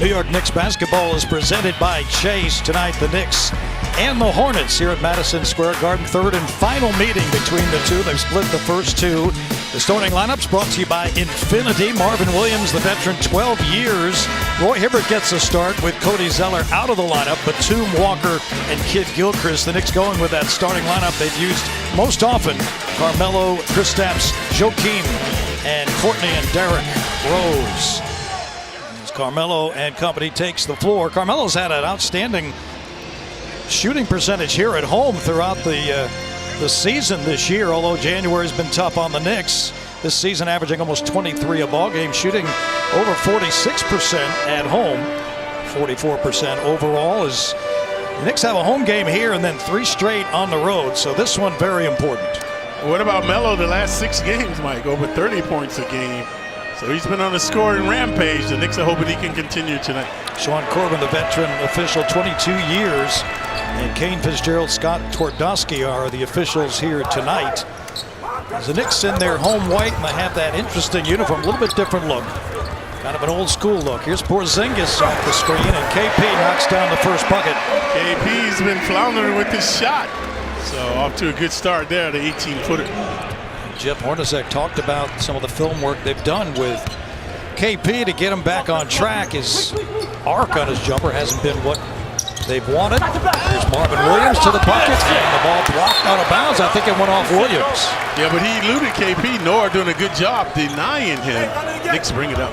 New York Knicks basketball is presented by Chase. Tonight, the Knicks and the Hornets here at Madison Square Garden. Third and final meeting between the two. They've split the first two. The starting lineups brought to you by Infinity. Marvin Williams, the veteran, 12 years. Roy Hibbert gets a start with Cody Zeller out of the lineup. Batum, Walker, and Kid Gilchrist. The Knicks going with that starting lineup they've used most often. Carmelo, Kristaps, Joakim, and Courtney and Derrick Rose. As Carmelo and company takes the floor. Carmelo's had an outstanding shooting percentage here at home throughout the season this year, although January's been tough on the Knicks. This season averaging almost 23 a ball game, shooting over 46% at home, 44% overall. As the Knicks have a home game here and then 3 straight on the road, so this one very important. What about Melo the last 6 games, Mike? Over 30 points a game. So he's been on a scoring rampage. The Knicks are hoping he can continue tonight. Sean Corbin, the veteran official, 22 years. And Kane Fitzgerald, Scott Twardowski are the officials here tonight. As the Knicks in their home white, and they have that interesting uniform, a little bit different look. Kind of an old school look. Here's Porzingis off the screen, and KP knocks down the first bucket. KP's been floundering with his shot. So off to a good start there, the 18-footer. Jeff Hornacek talked about some of the film work they've done with KP to get him back on track. His arc on his jumper hasn't been what they've wanted. Here's Marvin Williams to the bucket, and the ball blocked out of bounds. I think it went off Williams. Yeah, but he eluded KP. Noah doing a good job denying him. Knicks bring it up.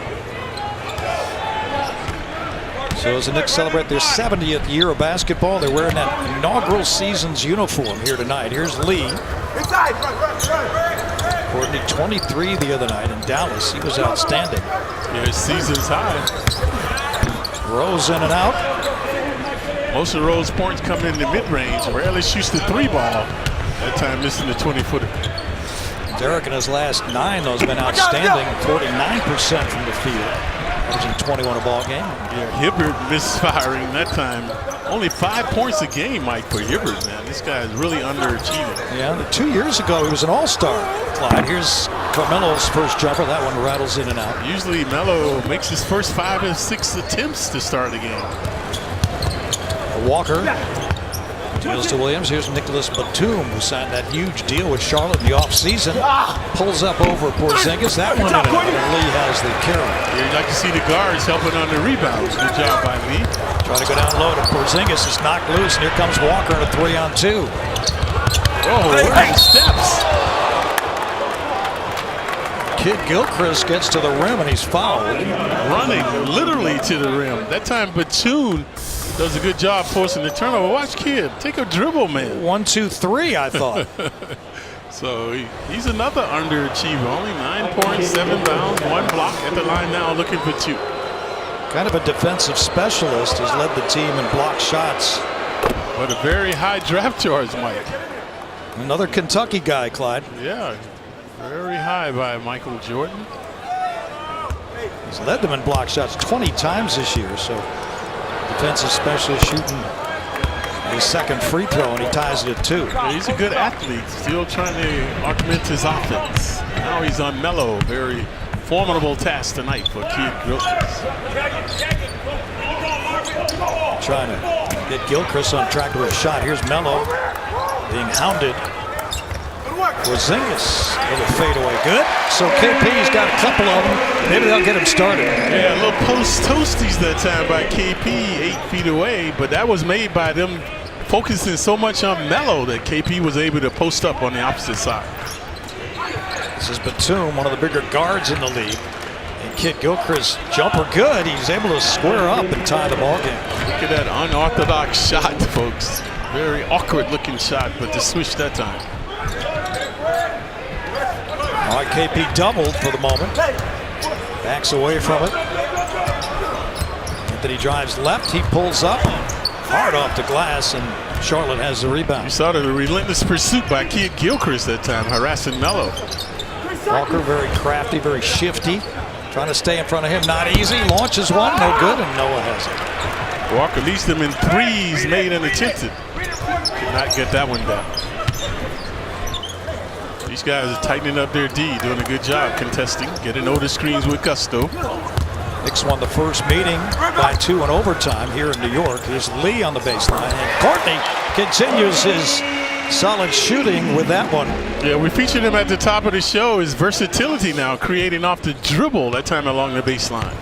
So as the Knicks celebrate their 70th year of basketball, they're wearing that inaugural season's uniform here tonight. Here's Lee. Courtney, 23 the other night in Dallas. He was outstanding. Yeah, his season's high. Rose in and out. Most of Rose points come in the mid-range. Rarely shoots the 3-ball. That time missing the 20-footer. Derrick in his last 9, though, has been outstanding. 49% from the field. Averaging 21 a ball game. Yeah, Hibbert misfiring that time. Only 5 points a game, Mike, for Hibbert, man. This guy is really underachieving. Yeah, 2 years ago he was an all-star. Clyde, here's Carmelo's first jumper. That one rattles in and out. Usually Melo makes his first 5 or 6 attempts to start the game. Walker deals to Williams. Here's Nicholas Batum, who signed that huge deal with Charlotte in the offseason. Pulls up over Porzingis. That one in and out. Lee has the carry. Yeah, you'd like to see the guards helping on the rebounds. Good job by Lee. Trying to go down low to Porzingis. Is knocked loose, and here comes Walker in a 3-on-2. Oh, right steps. Kid Gilchrist gets to the rim, and he's fouled. Running literally to the rim. That time Batum does a good job forcing the turnover. Watch Kid take a dribble, man. 1, 2, 3, I thought. So he's another underachiever. Only 9 points, 7 bounds, 1 block at the line now, looking for 2. Kind of a defensive specialist, has led the team in block shots. But a very high draft charge, Mike. Another Kentucky guy, Clyde. Yeah, very high by Michael Jordan. He's led them in block shots 20 times this year, so defensive specialist shooting a second free throw, and he ties it at 2. Yeah, he's a good athlete, still trying to augment his offense. Now he's on Melo. Very formidable task tonight for Kid Gilchrist. Trying to get Gilchrist on track with a shot. Here's Melo being hounded. Porzingis, a little fadeaway, good. So KP's got a couple of them. Maybe they'll get him started. Yeah, a little post toasties that time by KP, 8 feet away, but that was made by them focusing so much on Melo that KP was able to post up on the opposite side. This is Batum, one of the bigger guards in the league. And Kid Gilchrist, jumper good. He's able to square up and tie the ball game. Look at that unorthodox shot, folks. Very awkward looking shot, but to switch that time. All right, KP doubled for the moment. Backs away from it. Anthony drives left. He pulls up. Hard off the glass, and Charlotte has the rebound. You saw the relentless pursuit by Kid Gilchrist that time, harassing Melo. Walker very crafty, very shifty. Trying to stay in front of him. Not easy. Launches one. No good, and Noah has it. Walker leads them in 3s made and attempted. Could not get that one down. These guys are tightening up their D, doing a good job contesting, getting over the screens with gusto. Knicks won the first meeting by 2 in overtime here in New York. Here's Lee on the baseline, and Courtney continues his solid shooting with that one. Yeah, we featured him at the top of the show. His versatility now, creating off the dribble, that time along the baseline.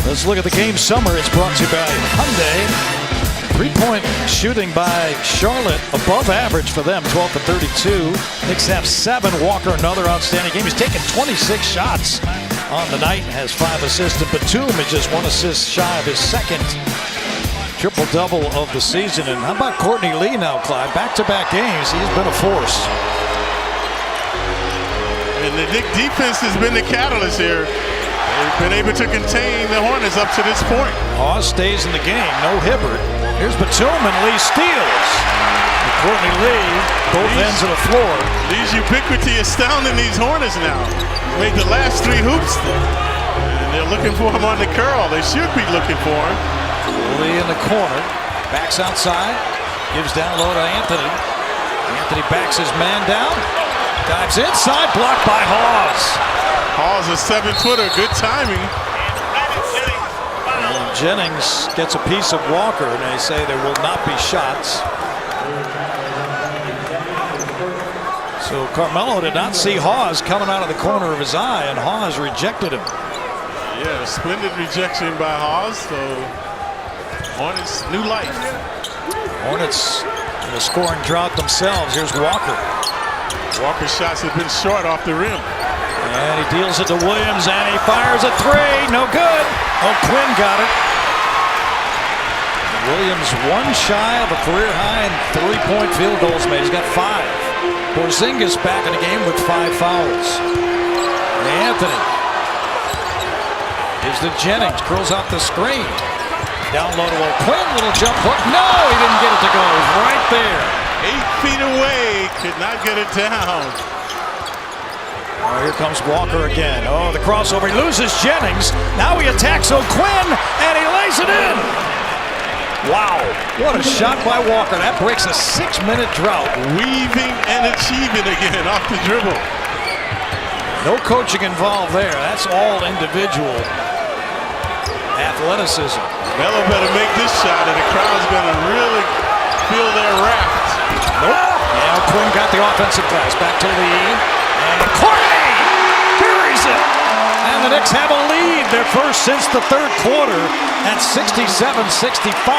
Let's look at the game summer. It's brought to you by Hyundai. Three-point shooting by Charlotte, above average for them, 12 for 32. Knicks have 7. Walker, another outstanding game. He's taken 26 shots on the night, has 5 assists. And Batum is just 1 assist shy of his second triple-double of the season. And how about Courtney Lee now, Clyde? Back-to-back games, he's been a force. And the Knicks defense has been the catalyst here. They've been able to contain the Hornets up to this point. Hawes stays in the game, no Hibbert. Here's Batum, and Lee steals. And Courtney Lee, both ends of the floor. Lee's ubiquity astounding these Hornets now. Made the last 3 hoops, and they're looking for him on the curl. They should be looking for him. Lee in the corner, backs outside, gives down low to Anthony. Anthony backs his man down, dives inside, blocked by Hawes. Hawes, a 7-footer, good timing. And Jennings gets a piece of Walker, and they say there will not be shots. So Carmelo did not see Hawes coming out of the corner of his eye, and Hawes rejected him. Yeah, splendid rejection by Hawes. So Hornets, new life. Hornets in a scoring drought themselves. Here's Walker. Walker's shots have been short off the rim. And he deals it to Williams, and he fires a 3. No good. Oh, Quinn got it. Williams 1 shy of a career high and 3-point field goals made. He's got 5. Porzingis back in the game with 5 fouls. And Anthony gives to Jennings, curls out the screen. Down low to Quinn, little jump hook. No, he didn't get it to go. It was right there. 8 feet away, could not get it down. Oh, here comes Walker again. Oh, the crossover. He loses Jennings. Now he attacks O'Quinn, and he lays it in. Wow, what a shot by Walker. That breaks a 6-minute drought. Weaving and achieving again off the dribble. No coaching involved there. That's all individual athleticism. Melo better make this shot, and the crowd's going to really feel their wrath. Nope. Now Quinn got the offensive pass. Back to Lee. And Courtney buries it. And the Knicks have a lead. Their first since the third quarter at 67-65. A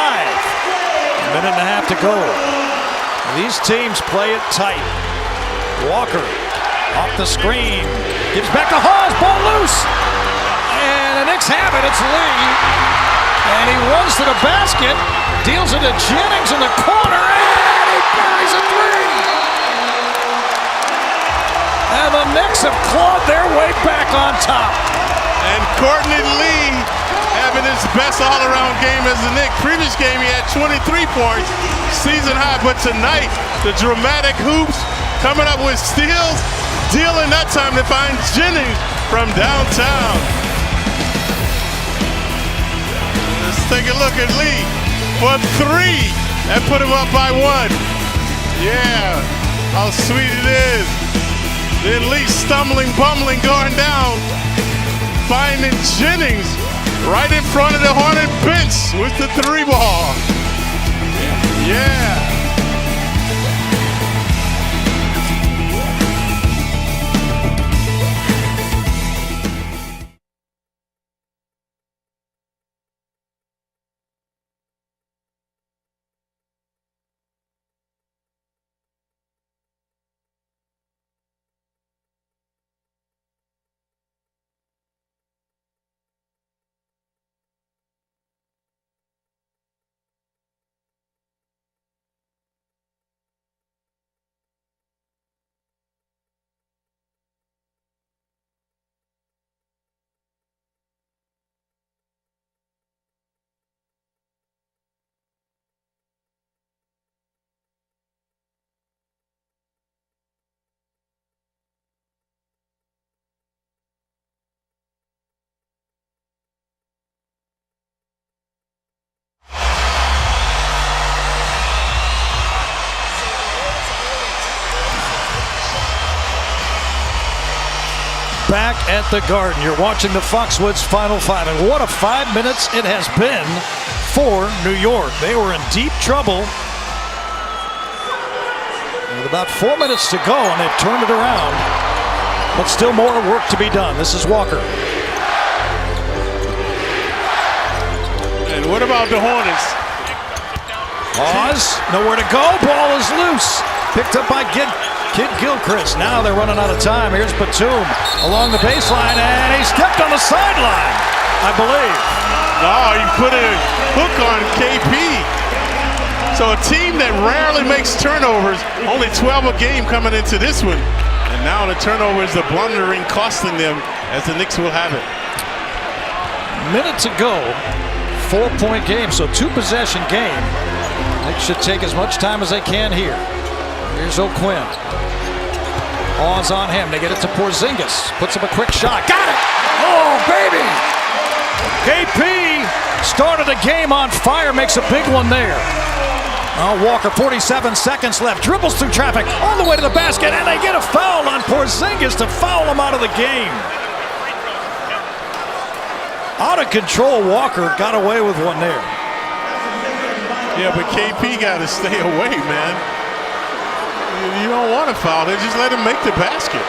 minute and a half to go. These teams play it tight. Walker off the screen. Gives back to Hawes. Ball loose. And the Knicks have it. It's Lee. And he runs to the basket. Deals it to Jennings in the corner. And he buries a 3. And the Knicks have clawed their way back on top. And Courtney Lee having his best all-around game as the Knicks. Previous game he had 23 points, season high. But tonight, the dramatic hoops coming up with steals, dealing that time to find Jennings from downtown. Let's take a look at Lee for 3 and put him up by 1. Yeah, how sweet it is. Then Lee stumbling, bumbling, going down, finding Jennings right in front of the Hornet bench with the 3 ball. Yeah. back at the Garden. You're watching the Foxwoods Final Five, and what a 5 minutes it has been for New York. They were in deep trouble with about 4 minutes to go, and they've turned it around, but still more work to be done. This is Walker. And what about the Hornets? Pause, nowhere to go, ball is loose. Picked up by Kid Gilchrist. Now they're running out of time. Here's Batum along the baseline, and he stepped on the sideline, I believe. No, he put a hook on KP. So a team that rarely makes turnovers, only 12 a game coming into this one. And now the turnover is the blundering costing them, as the Knicks will have it. Minute to go, 4-point game, so 2-possession game. Knicks should take as much time as they can here. Here's O'Quinn. Pause on him. They get it to Porzingis. Puts up a quick shot. Got it! Oh, baby! KP started the game on fire. Makes a big one there. Walker, 47 seconds left. Dribbles through traffic all the way to the basket, and they get a foul on Porzingis to foul him out of the game. Out of control, Walker got away with one there. Yeah, but KP got to stay away, man. You don't want to foul it. Just let him make the basket.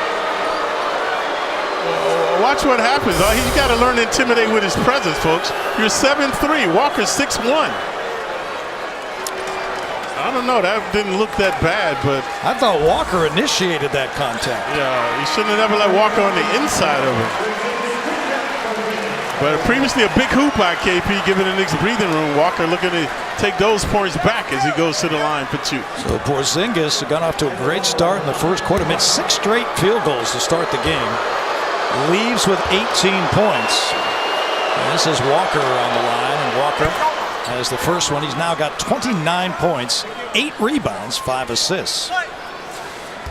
Watch what happens. He's got to learn to intimidate with his presence, folks. You're 7'3". Walker's 6'1". I don't know. That didn't look that bad, but I thought Walker initiated that contact. Yeah, he shouldn't have never let Walker on the inside of it. But previously a big hoop by KP, giving the Knicks breathing room. Walker looking to take those points back as he goes to the line for two. So Porzingis got off to a great start in the first quarter. Made 6 straight field goals to start the game. Leaves with 18 points. And this is Walker on the line, and Walker has the first one. He's now got 29 points, 8 rebounds, 5 assists.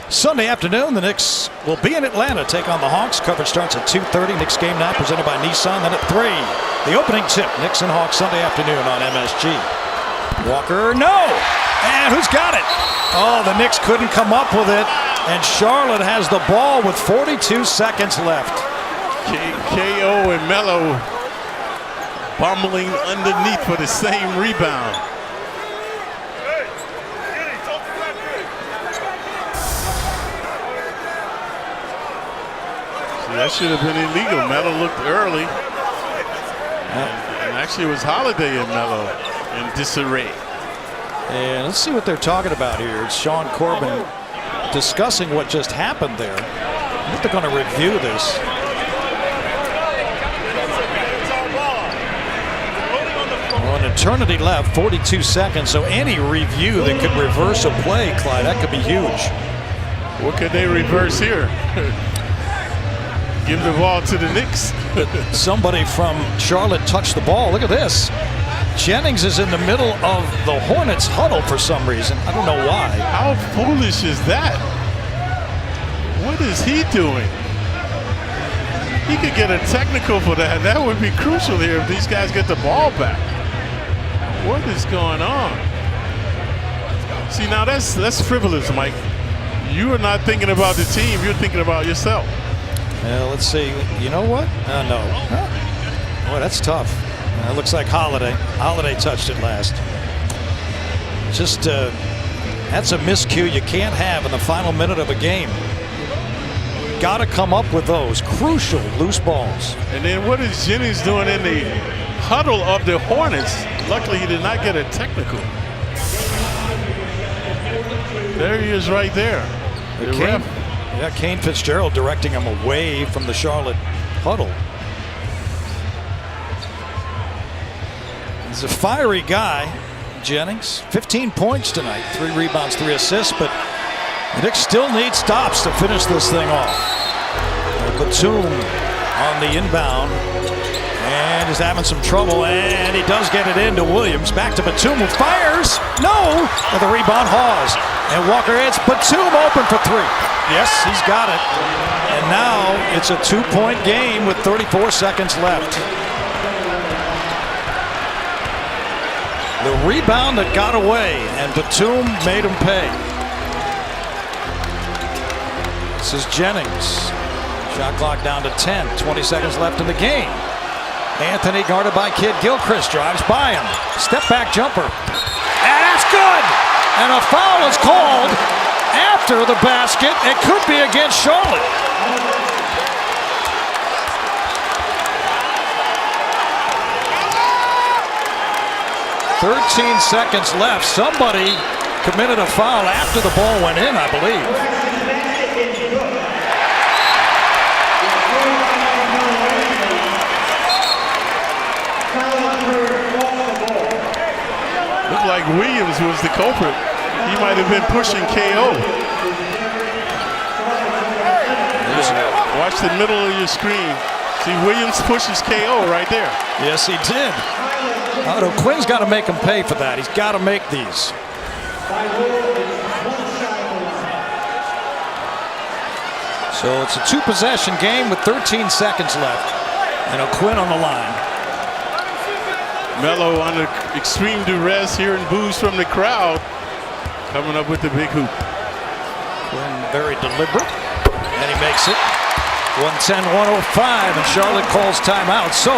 Sunday afternoon, the Knicks will be in Atlanta, take on the Hawks. Coverage starts at 2:30. Knicks game night presented by Nissan. Then at 3, the opening tip. Knicks and Hawks Sunday afternoon on MSG. Walker, no! And who's got it? Oh, the Knicks couldn't come up with it. And Charlotte has the ball with 42 seconds left. KO and Melo bumbling underneath for the same rebound. That should have been illegal. Melo looked early. And actually it was Holiday and Melo in disarray. And let's see what they're talking about here. It's Sean Corbin discussing what just happened there. I think they're going to review this. Well, an eternity left, 42 seconds. So any review that could reverse a play, Clyde, that could be huge. What could they reverse here? Give the ball to the Knicks. Somebody from Charlotte touched the ball. Look at this. Jennings is in the middle of the Hornets huddle for some reason. I don't know why. How foolish is that? What is he doing? He could get a technical for that. That would be crucial here if these guys get the ball back. What is going on? See, now that's frivolous, Mike. You are not thinking about the team. You're thinking about yourself. Let's see. You know what? No. Boy, that's tough. It looks like Holiday. Holiday touched it last. Just that's a miscue you can't have in the final minute of a game. Got to come up with those crucial loose balls. And then what is Jennings doing in the huddle of the Hornets? Luckily, he did not get a technical. There he is right there. The ref. Yeah, Kane Fitzgerald directing him away from the Charlotte huddle. He's a fiery guy, Jennings. 15 points tonight, 3 rebounds, 3 assists, but the Knicks still need stops to finish this thing off. Batum on the inbound, and he's having some trouble, and he does get it into Williams. Back to Batum, who fires. No! With a rebound, Hawes. And Walker hits. Batum open for 3. Yes, he's got it. And now it's a 2-point game with 34 seconds left. The rebound that got away, and Batum made him pay. This is Jennings. Shot clock down to 10. 20 seconds left in the game. Anthony guarded by Kid Gilchrist. Drives by him. Step back jumper. And that's good! And a foul is called after the basket. It could be against Charlotte. "13 seconds left. Somebody committed a foul after the ball went in, I believe. Looked like Williams was the culprit. He might have been pushing KO. Watch the middle of your screen. See, Williams pushes KO right there. Yes, he did. Quinn's got to make him pay for that. He's got to make these. So it's a two-possession game with 13 seconds left. And O'Quinn on the line. Melo under extreme duress, hearing boos from the crowd, coming up with the big hoop. Quinn very deliberate, and he makes it. 110-105, and Charlotte calls timeout. So,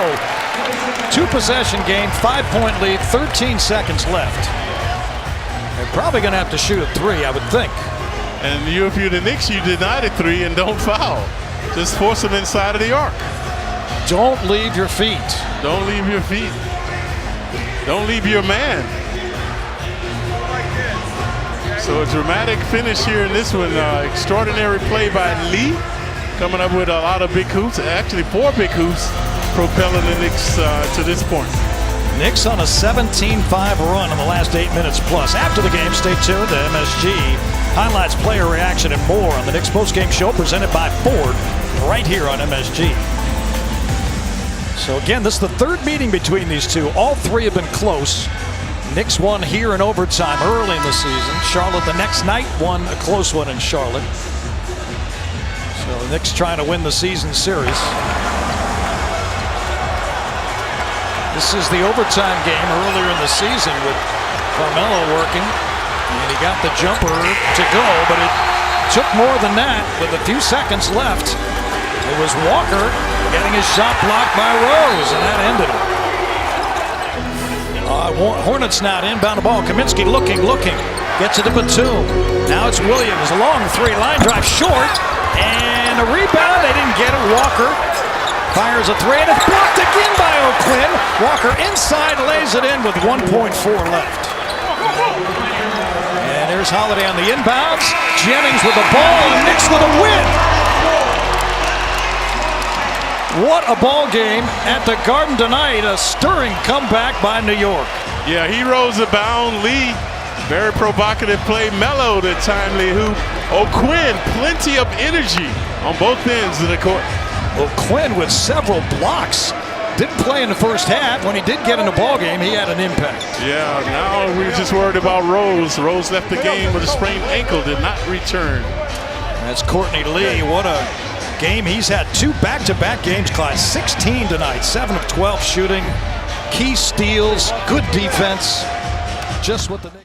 two-possession game, 5-point lead, 13 seconds left. They're probably going to have to shoot a three, I would think. And if you're the Knicks, you deny the three and don't foul. Just force them inside of the arc. Don't leave your feet. Don't leave your feet. Don't leave your man. So a dramatic finish here in this one. Extraordinary play by Lee, coming up with a lot of big hoops. Actually, 4 big hoops, propelling the Knicks to this point. Knicks on a 17-5 run in the last 8 minutes plus. After the game, stay tuned to MSG. Highlights, player reaction, and more on the Knicks postgame show presented by Ford right here on MSG. So again, this is the third meeting between these two. All three have been close. Knicks won here in overtime early in the season. Charlotte the next night won a close one in Charlotte. So the Knicks trying to win the season series. This is the overtime game earlier in the season with Carmelo working. And he got the jumper to go, but it took more than that with a few seconds left. It was Walker getting his shot blocked by Rose, and that ended it. Hornets now to inbound the ball. Kaminsky looking. Gets it to Batum. Now it's Williams. A long three. Line drive short. And a rebound. They didn't get it. Walker fires a three, and it's blocked again by O'Quinn. Walker inside lays it in with 1.4 left. And there's Holiday on the inbounds. Jennings with the ball, and Knicks with a win. What a ball game at the Garden tonight. A stirring comeback by New York. Yeah, heroes abound. Lee, very provocative play. Melo, the timely hoop. O'Quinn, plenty of energy on both ends of the court. O'Quinn with several blocks. Didn't play in the first half. When he did get in the ball game, he had an impact. Yeah, now we're just worried about Rose. Rose left the game with a sprained ankle, did not return. That's Courtney Lee. What a game. He's had 2 back-to-back games, Clyde. 16 tonight, 7 of 12 shooting. Key steals, good defense. Just what the Knicks